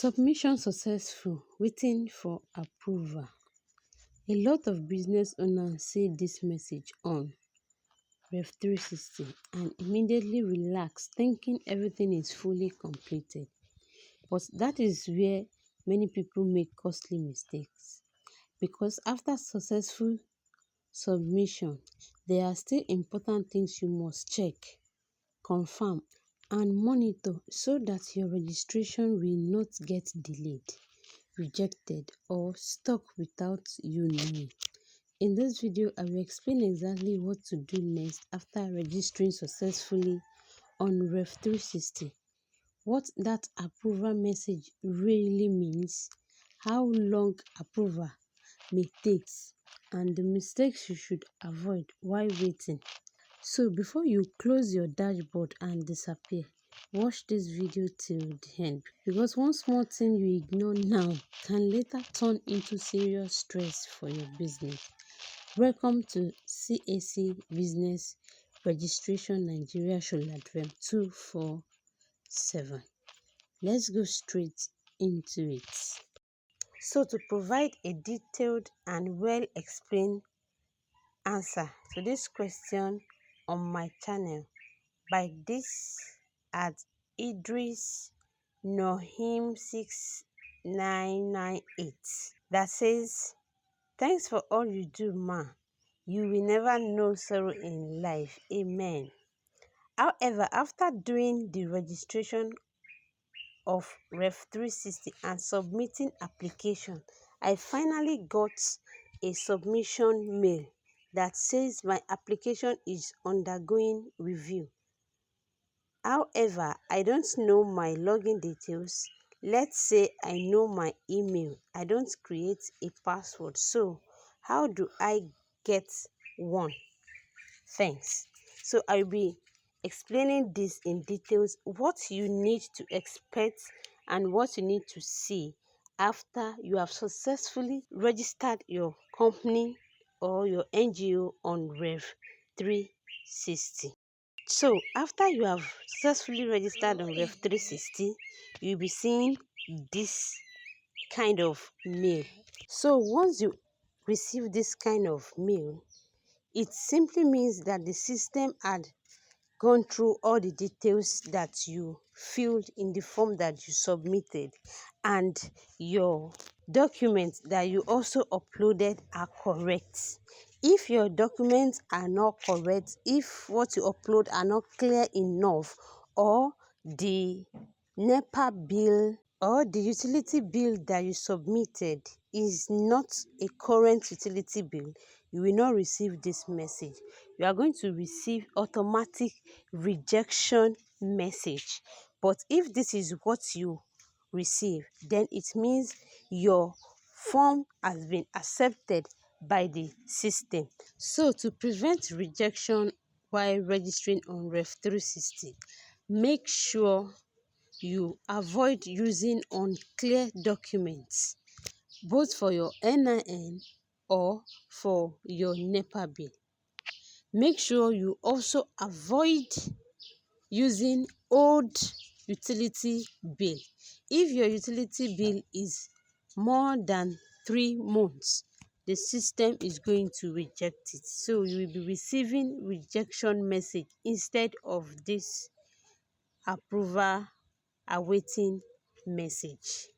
Submission successful, waiting for approval. A lot of business owners see this message on Rev360 and immediately relax, thinking everything is fully completed. But that is where many people make costly mistakes. Because after successful submission, there are still important things you must check, confirm, and monitor so that your registration will not get delayed, rejected, or stuck without you knowing. In this video, I will explain exactly what to do next after registering successfully on Rev360, what that approval message really means, how long approval may take, and the mistakes you should avoid while waiting. So before you close your dashboard and disappear, watch this video till the end, because one small thing you ignore now can later turn into serious stress for your business. Welcome to CAC Business Registration Nigeria Sholadrem 247. Let's go straight into it. So to provide a detailed and well-explained answer to this question on my channel by this at Idris Nohim 6998 that says, "Thanks for all you do, ma. You will never know sorrow in life. Amen." However, after doing the registration of Rev360 and submitting application, I finally got a submission mail that says my application is undergoing review. However, I don't know my login details. Let's say I know my email. I don't create a password. So how do I get one? Thanks. So I'll be explaining this in details, what you need to expect and what you need to see after you have successfully registered your company or your NGO on Rev360. So after you have successfully registered on Rev360, you'll be seeing this kind of mail. So once you receive this kind of mail, it simply means that the system had gone through all the details that you filled in the form that you submitted, and your documents that you also uploaded are correct. If your documents are not correct, if what you upload are not clear enough, or the NEPA bill or the utility bill that you submitted is not a current utility bill, you will not receive this message. You are going to receive automatic rejection message. But if this is what you receive, then it means your form has been accepted by the system. So to prevent rejection while registering on Rev360, make sure you avoid using unclear documents, both for your NIN or for your NEPA bill. Make sure you also avoid using old utility bill. If your utility bill is more than 3 months, the system is going to reject it. So you will be receiving rejection message instead of this approval awaiting message.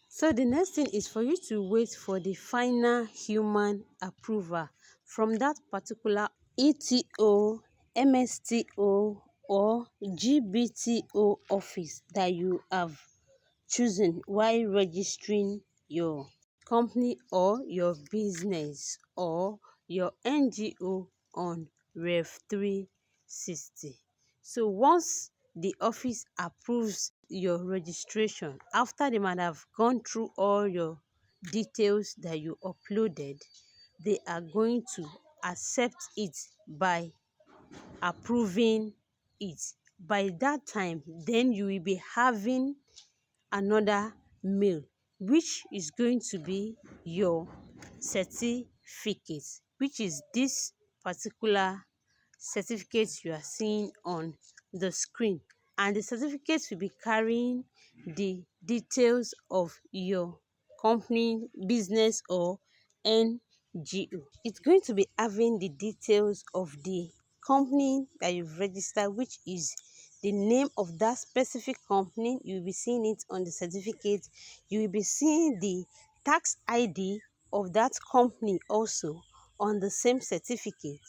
So the next thing is for you to wait for the final human approval from that particular ETO, MSTO, or GBTO office that you have chosen while registering your company or your business or your NGO on Rev360. So once the office approves your registration, after they might have gone through all your details that you uploaded, they are going to accept it by approving it. By that time, then you will be having another mail, which is going to be your certificate, which is this particular certificate you are seeing on the screen. And the certificate will be carrying the details of your company, business, or NGO. It's going to be having the details of the company that you've registered, which is the name of that specific company. You'll be seeing it on the certificate. You will be seeing the tax ID of that company also on the same certificate.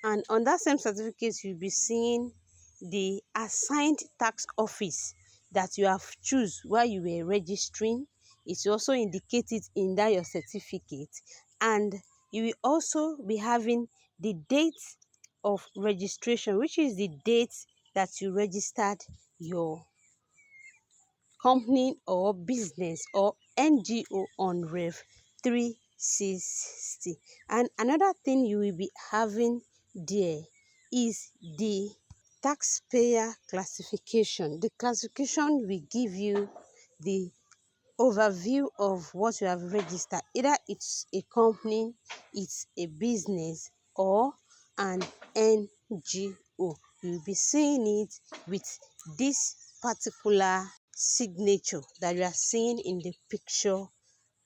And on that same certificate, you'll be seeing the assigned tax office that you have choose while you were registering. It will also indicate it in that your certificate, and you will also be having the date of registration, which is the date that you registered your company or business or NGO on Rev360. And another thing you will be having there is the taxpayer classification. The classification will give you the overview of what you have registered. Either it's a company, it's a business, or an NGO. You'll be seeing it with this particular signature that you are seeing in the picture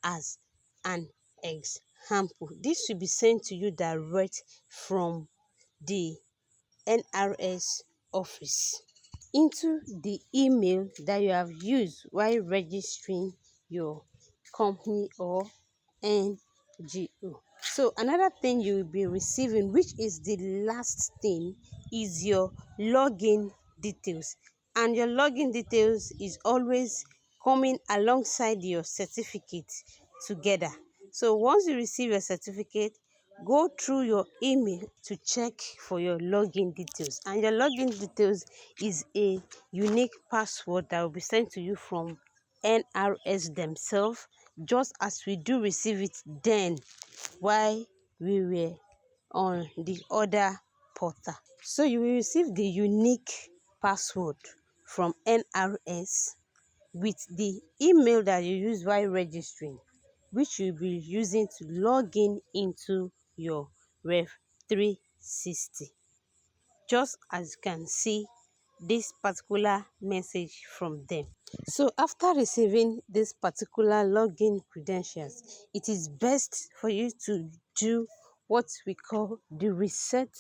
as an example. This will be sent to you direct from the NRS office into the email that you have used while registering your company or NGO. So another thing you will be receiving, which is the last thing, is your login details. And your login details is always coming alongside your certificate together. So once you receive your certificate, go through your email to check for your login details. And your login details is a unique password that will be sent to you from NRS themselves, just as we do receive it then while we were on the other portal. So you will receive the unique password from NRS with the email that you use while registering, which you'll be using to log in into your Rev360. Just as you can see this particular message from them. So after receiving this particular login credentials, it is best for you to do what we call the reset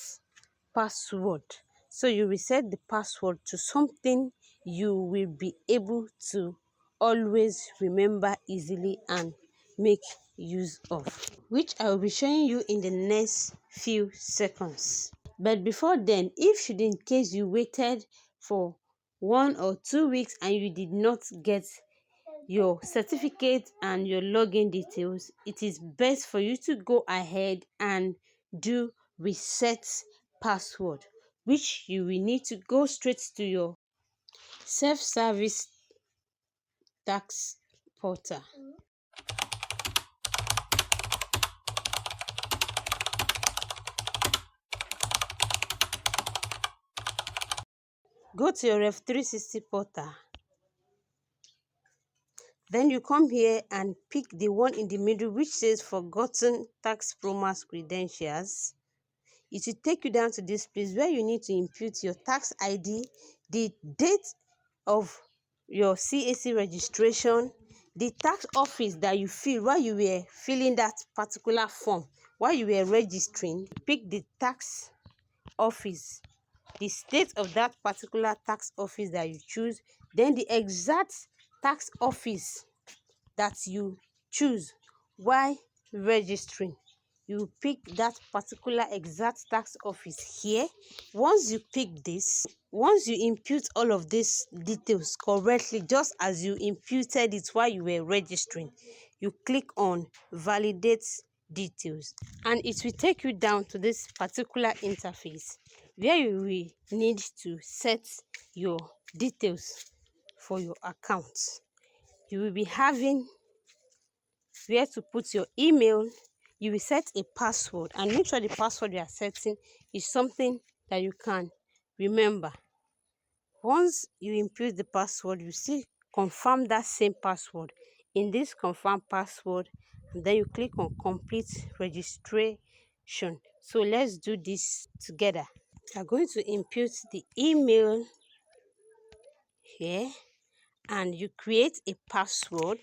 password. So you reset the password to something you will be able to always remember easily and make use of, which I will be showing you in the next few seconds. But before then, if should in case you waited for 1 or 2 weeks and you did not get your certificate and your login details, it is best for you to go ahead and do reset password, which you will need to go straight to your self-service tax portal. Go to your Rev360 portal. Then you come here and pick the one in the middle which says forgotten tax promise credentials. It will take you down to this place where you need to input your tax ID, the date of your CAC registration, the tax office that you fill while you were filling that particular form, while you were registering. Pick the tax office, the state of that particular tax office that you choose, then the exact tax office that you choose while registering. You pick that particular exact tax office here. Once you pick this, once you input all of these details correctly, just as you imputed it while you were registering, you click on validate details, and it will take you down to this particular interface where you will need to set your details for your account. You will be having where to put your email. You will set a password, and make sure the password you are setting is something that you can remember. Once you input the password, you see confirm that same password in this confirm password, and then you click on complete registration. So let's do this together. I'm going to input the email here, and you create a password.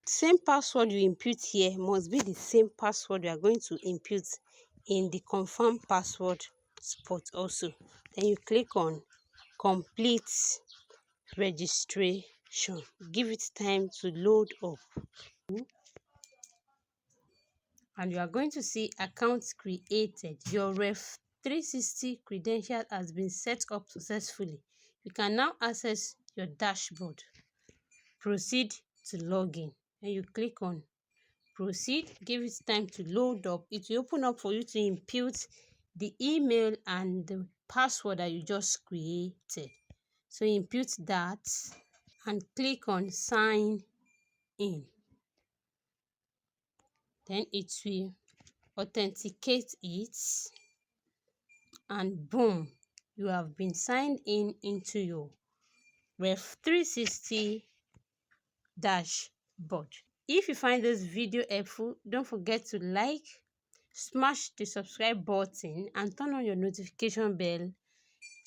Same password you input here must be the same password you are going to input in the confirm password spot also. Then you click on complete registration. Give it time to load up. And you are going to see accounts created. Your Rev360 credential has been set up successfully. You can now access your dashboard. Proceed to login. And you click on proceed. Give it time to load up. It will open up for you to input the email and the password that you just created. So input that and click on sign in. Then it will authenticate it, and boom, you have been signed in into your Rev360 dashboard. If you find this video helpful, don't forget to like, smash the subscribe button and turn on your notification bell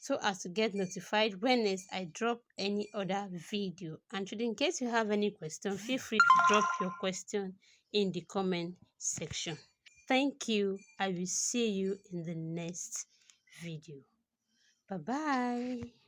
so as to get notified when I drop any other video. And in case you have any question, feel free to drop your question in the comment section. Thank you. I will see you in the next video. Bye bye.